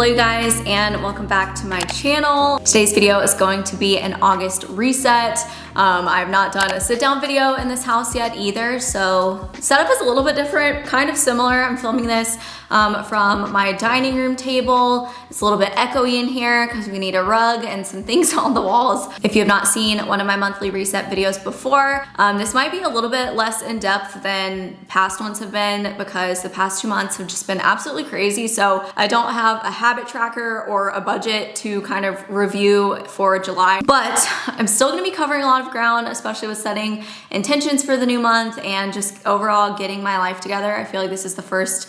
Hello you guys, and welcome back to my channel. Today's video is going to be an August reset. I've not done a sit down video in this house yet either, so setup is a little bit different, kind of similar. I'm filming this from my dining room table. It's a little bit echoey in here because we need a rug and some things on the walls. If you have not seen one of my monthly reset videos before, this might be a little bit less in depth than past ones have been because the past 2 months have just been absolutely crazy. So I don't have a habit tracker or a budget to kind of review for July, but I'm still gonna be covering a lot of ground, especially with setting intentions for the new month and just overall getting my life together. I feel like this is the first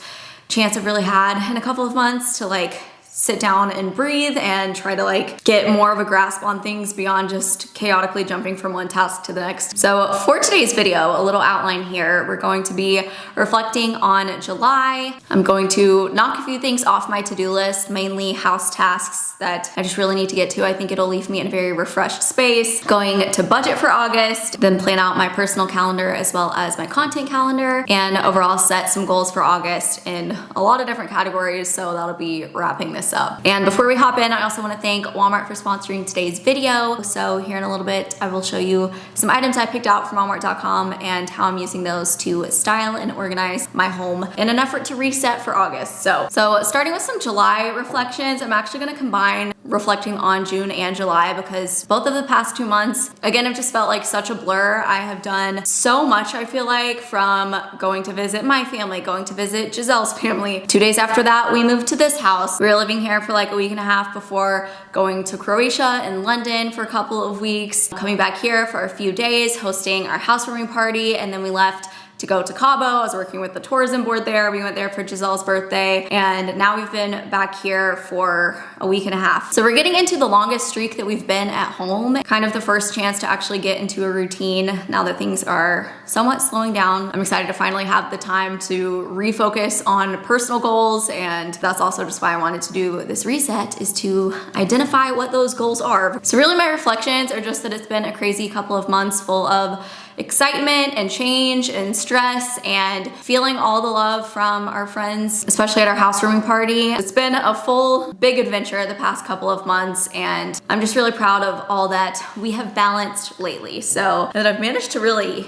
chance I've really had in a couple of months to sit down and breathe and try to get more of a grasp on things beyond just chaotically jumping from one task to the next. So for today's video, a little outline here, we're going to be reflecting on July. I'm going to knock a few things off my to-do list, mainly house tasks that I just really need to get to. I think it'll leave me in a very refreshed space. Going to budget for August, then plan out my personal calendar as well as my content calendar, and overall set some goals for August in a lot of different categories. So that'll be wrapping this up. And before we hop in, I also want to thank Walmart for sponsoring today's video. So here in a little bit, I will show you some items I picked out from Walmart.com and how I'm using those to style and organize my home in an effort to reset for August. So starting with some July reflections, I'm actually going to combine reflecting on June and July because both of the past 2 months, again, have just felt like such a blur. I have done so much, I feel like, from going to visit my family, going to visit Giselle's family. 2 days after that, we moved to this house. We were living here for a week and a half before going to Croatia and London for a couple of weeks, coming back here for a few days, hosting our housewarming party, and then we left to go to Cabo. I was working with the tourism board there. We went there for Giselle's birthday, and now we've been back here for a week and a half. So we're getting into the longest streak that we've been at home, kind of the first chance to actually get into a routine now that things are somewhat slowing down. I'm excited to finally have the time to refocus on personal goals, and that's also just why I wanted to do this reset, is to identify what those goals are. So really my reflections are just that it's been a crazy couple of months full of excitement and change and stress and feeling all the love from our friends, especially at our housewarming party. It's been a full big adventure the past couple of months, and I'm just really proud of all that we have balanced lately. So that I've managed to really,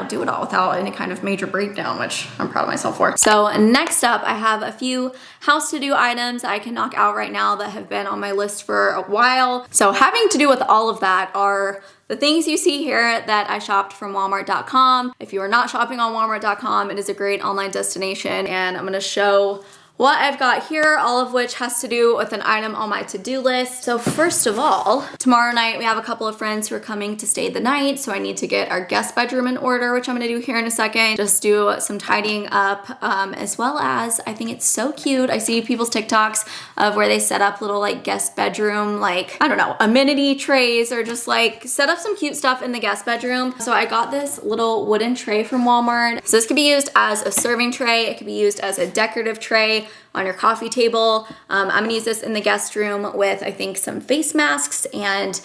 do it all without any kind of major breakdown, which I'm proud of myself for. So next up, I have a few house to-do items that I can knock out right now that have been on my list for a while. So having to do with all of that are the things you see here that I shopped from Walmart.com. If you are not shopping on Walmart.com, it is a great online destination, and I'm gonna show what I've got here, all of which has to do with an item on my to-do list. So first of all, tomorrow night we have a couple of friends who are coming to stay the night, so I need to get our guest bedroom in order, which I'm gonna do here in a second. Just do some tidying up, as well as, I think it's so cute, I see people's TikToks of where they set up little guest bedroom, I don't know, amenity trays, or just set up some cute stuff in the guest bedroom. So I got this little wooden tray from Walmart. So this could be used as a serving tray, it could be used as a decorative tray on your coffee table. I'm gonna use this in the guest room with, I think, some face masks and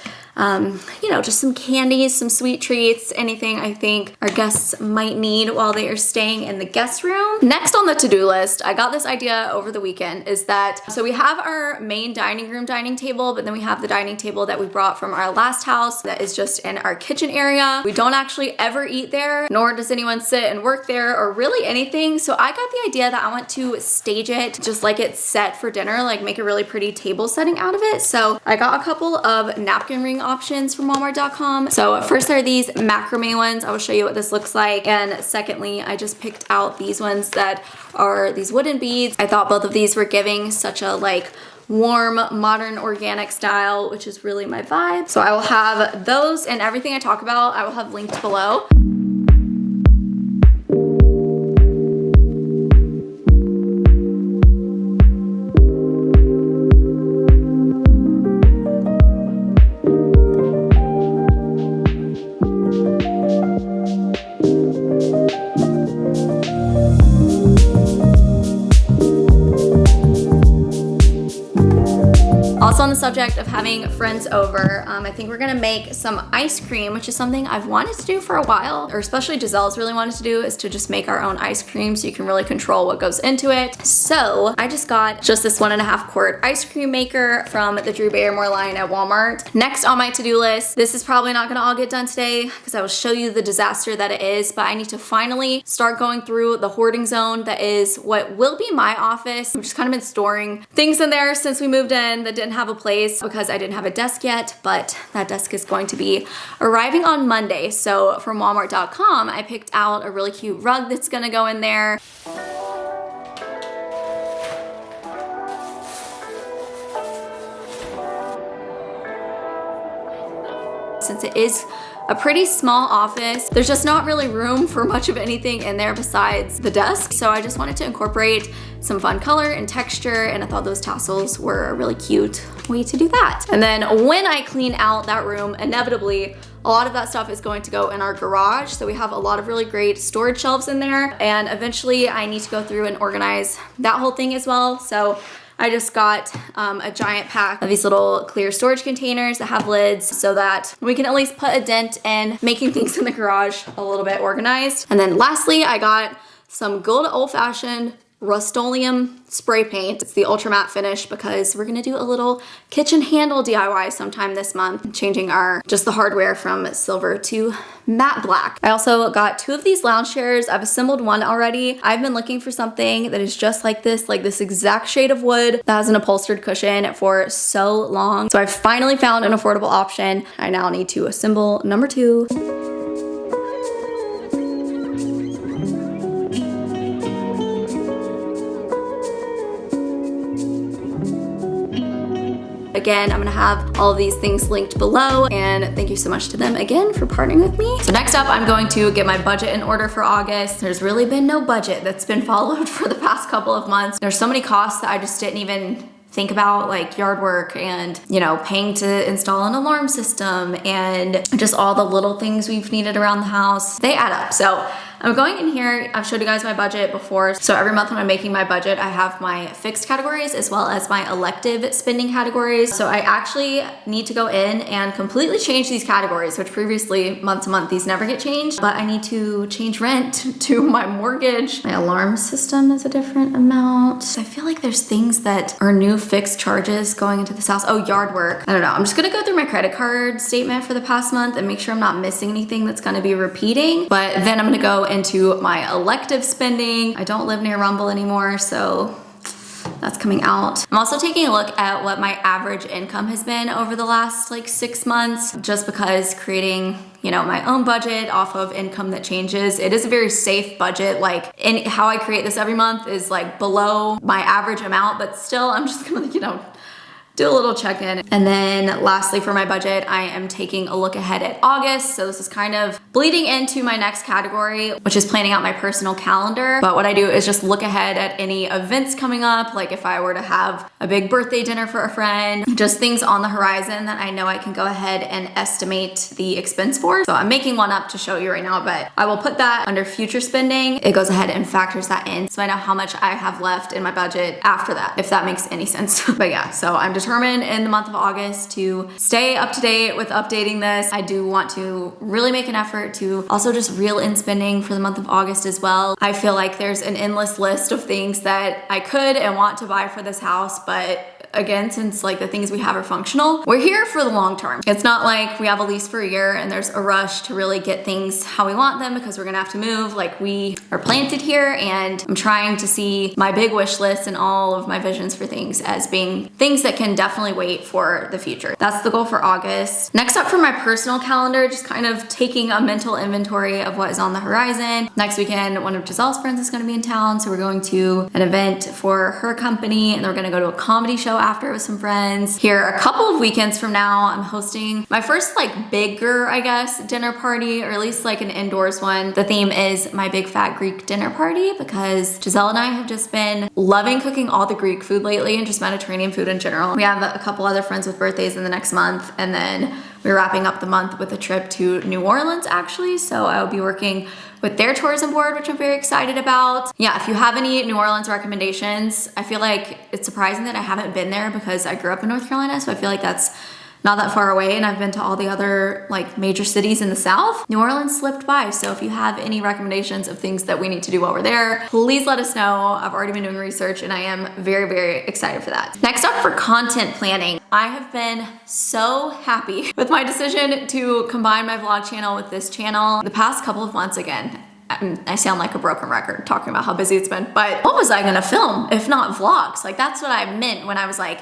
just some candies, some sweet treats, anything I think our guests might need while they are staying in the guest room. Next on the to-do list, I got this idea over the weekend, is that, so we have our main dining room dining table, but then we have the dining table that we brought from our last house that is just in our kitchen area. We don't actually ever eat there, nor does anyone sit and work there or really anything. So I got the idea that I want to stage it just like it's set for dinner, make a really pretty table setting out of it. So I got a couple of napkin ring options from Walmart.com. So first there are these macrame ones. I will show you what this looks like. And secondly, I just picked out these ones that are these wooden beads. I thought both of these were giving such a warm, modern, organic style, which is really my vibe. So I will have those, and everything I talk about, I will have linked below. Also on the subject of having friends over, I think we're gonna make some ice cream, which is something I've wanted to do for a while, or especially Giselle's really wanted to do, is to just make our own ice cream so you can really control what goes into it. So I just got just this 1.5 quart ice cream maker from the Drew Barrymore line at Walmart. Next on my to-do list, this is probably not gonna all get done today because I will show you the disaster that it is, but I need to finally start going through the hoarding zone that is what will be my office. I've just kind of been storing things in there since we moved in that didn't have a place because I didn't have a desk yet, but that desk is going to be arriving on Monday. So from Walmart.com, I picked out a really cute rug that's gonna go in there. Since it is a pretty small office, there's just not really room for much of anything in there besides the desk. So I just wanted to incorporate some fun color and texture, and I thought those tassels were a really cute way to do that. And then when I clean out that room, inevitably, a lot of that stuff is going to go in our garage. So we have a lot of really great storage shelves in there, and eventually I need to go through and organize that whole thing as well. So I just got a giant pack of these little clear storage containers that have lids so that we can at least put a dent in making things in the garage a little bit organized. And then lastly, I got some good old-fashioned Rust-Oleum spray paint. It's the ultra matte finish because we're gonna do a little kitchen handle DIY sometime this month, changing just the hardware from silver to matte black. I also got 2 of these lounge chairs. I've assembled one already. I've been looking for something that is just like this exact shade of wood that has an upholstered cushion for so long. So I finally found an affordable option. I now need to assemble number 2. Again, I'm gonna have all of these things linked below, and thank you so much to them again for partnering with me. So next up, I'm going to get my budget in order for August. There's really been no budget that's been followed for the past couple of months. There's so many costs that I just didn't even think about, like yard work and, you know, paying to install an alarm system and just all the little things we've needed around the house. They add up. So I'm going in here, I've showed you guys my budget before. So every month when I'm making my budget, I have my fixed categories as well as my elective spending categories. So I actually need to go in and completely change these categories, which previously month to month, these never get changed, but I need to change rent to my mortgage. My alarm system is a different amount. I feel like there's things that are new fixed charges going into this house. Oh, yard work. I don't know. I'm just gonna go through my credit card statement for the past month and make sure I'm not missing anything that's gonna be repeating. But then I'm gonna go into my elective spending. I don't live near Rumble anymore, so that's coming out. I'm also taking a look at what my average income has been over the last like 6 months, just because creating, you know, my own budget off of income that changes. It is a very safe budget. Like, and how I create this every month is like below my average amount, but still I'm just gonna, you know, do a little check-in. And then lastly for my budget, I am taking a look ahead at August. So this is kind of bleeding into my next category, which is planning out my personal calendar. But what I do is just look ahead at any events coming up. Like if I were to have a big birthday dinner for a friend, just things on the horizon that I know I can go ahead and estimate the expense for. So I'm making one up to show you right now, but I will put that under future spending. It goes ahead and factors that in. So I know how much I have left in my budget after that, if that makes any sense. But yeah, so I'm determined in the month of August to stay up to date with updating this. I do want to really make an effort to also just reel in spending for the month of August as well. I feel like there's an endless list of things that I could and want to buy for this house, but again, since like the things we have are functional, we're here for the long term. It's not like we have a lease for a year and there's a rush to really get things how we want them because we're gonna have to move. Like, we are planted here, and I'm trying to see my big wish list and all of my visions for things as being things that can definitely wait for the future. That's the goal for August. Next up for my personal calendar, just kind of taking a mental inventory of what is on the horizon. Next weekend, one of Giselle's friends is gonna be in town, so we're going to an event for her company, and then we're gonna go to a comedy show after with some friends. Here a couple of weekends from now, I'm hosting my first like bigger, I guess, dinner party, or at least like an indoors one. The theme is my big fat Greek dinner party because Giselle and I have just been loving cooking all the Greek food lately and just Mediterranean food in general. We have a couple other friends with birthdays in the next month, and then we're wrapping up the month with a trip to New Orleans actually. So I will be working with their tourism board, which I'm very excited about. Yeah, if you have any New Orleans recommendations, I feel like it's surprising that I haven't been there because I grew up in North Carolina, so I feel like that's not that far away, and I've been to all the other like major cities in the South. New Orleans slipped by, so if you have any recommendations of things that we need to do while we're there, please let us know. I've already been doing research and I am very, very excited for that. Next up, for content planning, I have been so happy with my decision to combine my vlog channel with this channel. The past couple of months, again, I sound like a broken record talking about how busy it's been, but what was I gonna film if not vlogs? Like, that's what I meant when I was like,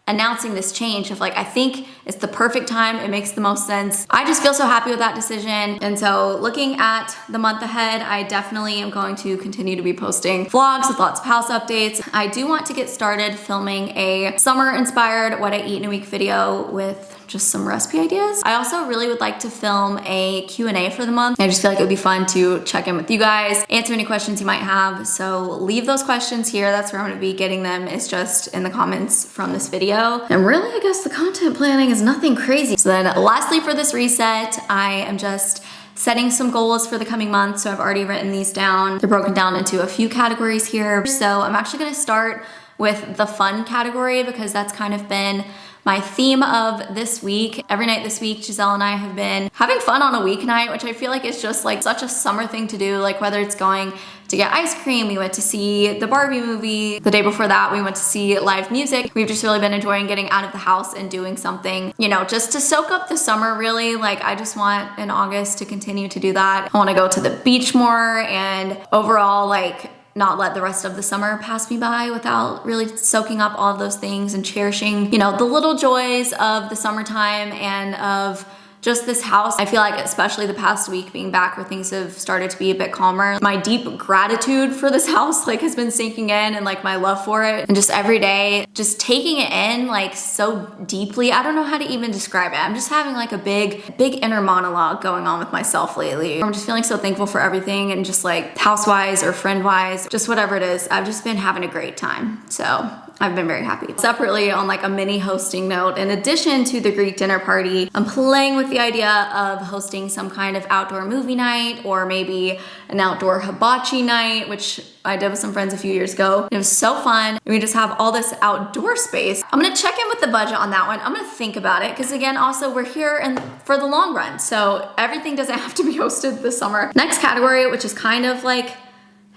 announcing this change of like, I think it's the perfect time, it makes the most sense. I just feel so happy with that decision. And so looking at the month ahead, I definitely am going to continue to be posting vlogs with lots of house updates. I do want to get started filming a summer inspired what I eat in a week video with just some recipe ideas. I also really would like to film a Q&A for the month. I just feel like it would be fun to check in with you guys, answer any questions you might have. So leave those questions here. That's where I'm gonna be getting them, is just in the comments from this video. And really, I guess the content planning is nothing crazy. So then lastly, for this reset, I am just setting some goals for the coming month. So I've already written these down. They're broken down into a few categories here. So I'm actually gonna start with the fun category because that's kind of been my theme of this week. Every night this week, Giselle and I have been having fun on a weeknight, which I feel like is just like such a summer thing to do. Like whether it's going to get ice cream, we went to see the Barbie movie. The day before that, we went to see live music. We've just really been enjoying getting out of the house and doing something, you know, just to soak up the summer really. Like I just want in August to continue to do that. I wanna go to the beach more and overall like not let the rest of the summer pass me by without really soaking up all of those things and cherishing, you know, the little joys of the summertime and of just this house. I feel like especially the past week being back where things have started to be a bit calmer, my deep gratitude for this house like has been sinking in, and like my love for it, and just every day just taking it in like so deeply. I don't know how to even describe it. I'm just having like a big inner monologue going on with myself lately. I'm just feeling so thankful for everything, and just like house-wise or friend-wise, just whatever it is, I've just been having a great time. So I've been very happy. Separately, on like a mini hosting note, in addition to the Greek dinner party, I'm playing with the idea of hosting some kind of outdoor movie night, or maybe an outdoor hibachi night, which I did with some friends a few years ago. It was so fun. We just have all this outdoor space. I'm gonna check in with the budget on that one. I'm gonna think about it, because again, also we're here and for the long run, so everything doesn't have to be hosted this summer. Next category, which is kind of like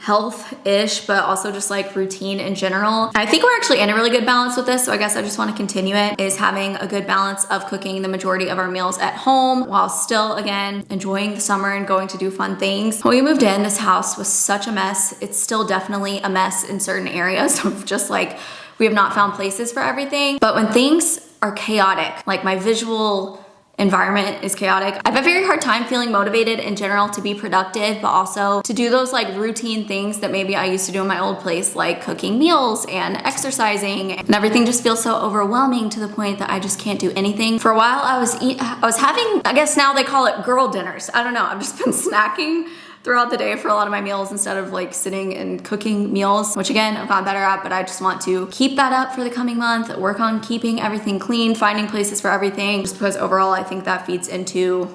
health-ish, but also just like routine in general. I think we're actually in a really good balance with this, so I guess I just want to continue it, is having a good balance of cooking the majority of our meals at home while still, again, enjoying the summer and going to do fun things. When we moved in, this house was such a mess. It's still definitely a mess in certain areas of just like, we have not found places for everything. But when things are chaotic, like my visual environment is chaotic, I have a very hard time feeling motivated in general to be productive, but also to do those like routine things that maybe I used to do in my old place, like cooking meals and exercising, and everything just feels so overwhelming to the point that I just can't do anything. For a while I was having, I guess now they call it girl dinners. I don't know, I've just been snacking throughout the day for a lot of my meals instead of like sitting and cooking meals, which again, I've gotten better at, but I just want to keep that up for the coming month, work on keeping everything clean, finding places for everything, just because overall I think that feeds into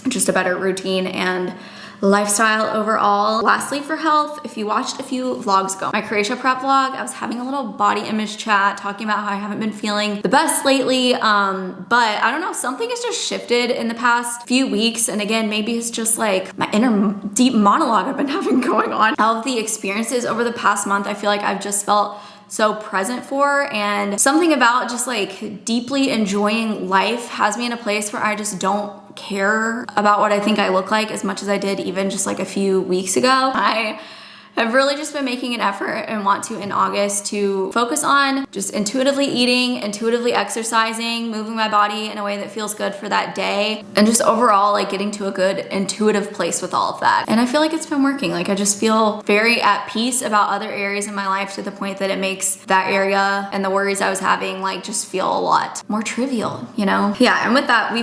just a better routine and lifestyle overall. Lastly, for health, if you watched a few vlogs ago, my Croatia prep vlog, I was having a little body image chat talking about how I haven't been feeling the best lately, but I don't know, something has just shifted in the past few weeks, and again, maybe it's just like my inner deep monologue I've been having going on. All of the experiences over the past month, I feel like I've just felt so present for, and something about just like deeply enjoying life has me in a place where I just don't care about what I think I look like as much as I did even just like a few weeks ago. I have really just been making an effort and want to in August to focus on just intuitively eating, intuitively exercising, moving my body in a way that feels good for that day, and just overall like getting to a good intuitive place with all of that. And I feel like it's been working. Like I just feel very at peace about other areas in my life to the point that it makes that area and the worries I was having like just feel a lot more trivial, you know? Yeah, and with that,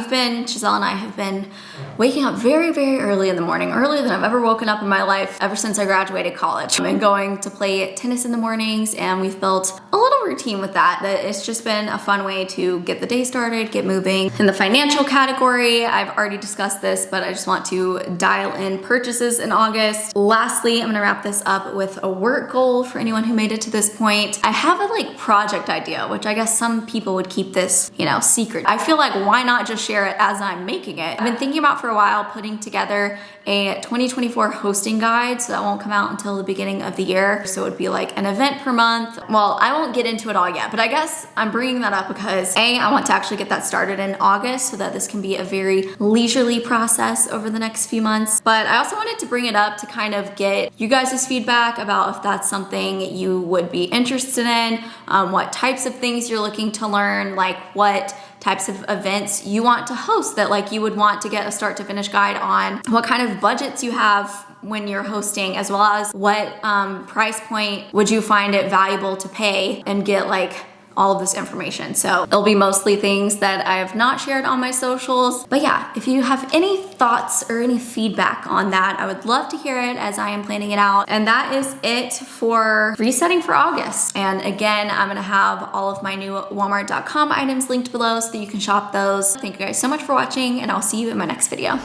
Giselle and I have been waking up very, very early in the morning, earlier than I've ever woken up in my life ever since I graduated college. college. I've been going to play tennis in the mornings, and we've built a little routine with that. It's just been a fun way to get the day started, get moving. In the financial category, I've already discussed this, but I just want to dial in purchases in August. Lastly, I'm gonna wrap this up with a work goal for anyone who made it to this point. I have a project idea, which I guess some people would keep this, secret. I feel like why not just share it as I'm making it? I've been thinking about for a while putting together a 2024 hosting guide, so that won't come out until the beginning of the year. So it would be like an event per month. Well, I won't get into it all yet, but I guess I'm bringing that up because I want to actually get that started in August so that this can be a very leisurely process over the next few months. But I also wanted to bring it up to kind of get you guys' feedback about if that's something you would be interested in, what types of things you're looking to learn, what types of events you want to host that you would want to get a start to finish guide on, what kind of budgets you have when you're hosting, as well as what price point would you find it valuable to pay and get all of this information. So it'll be mostly things that I have not shared on my socials. But yeah, if you have any thoughts or any feedback on that, I would love to hear it as I am planning it out. And that is it for resetting for August. And again, I'm gonna have all of my new Walmart.com items linked below so that you can shop those. Thank you guys so much for watching, and I'll see you in my next video.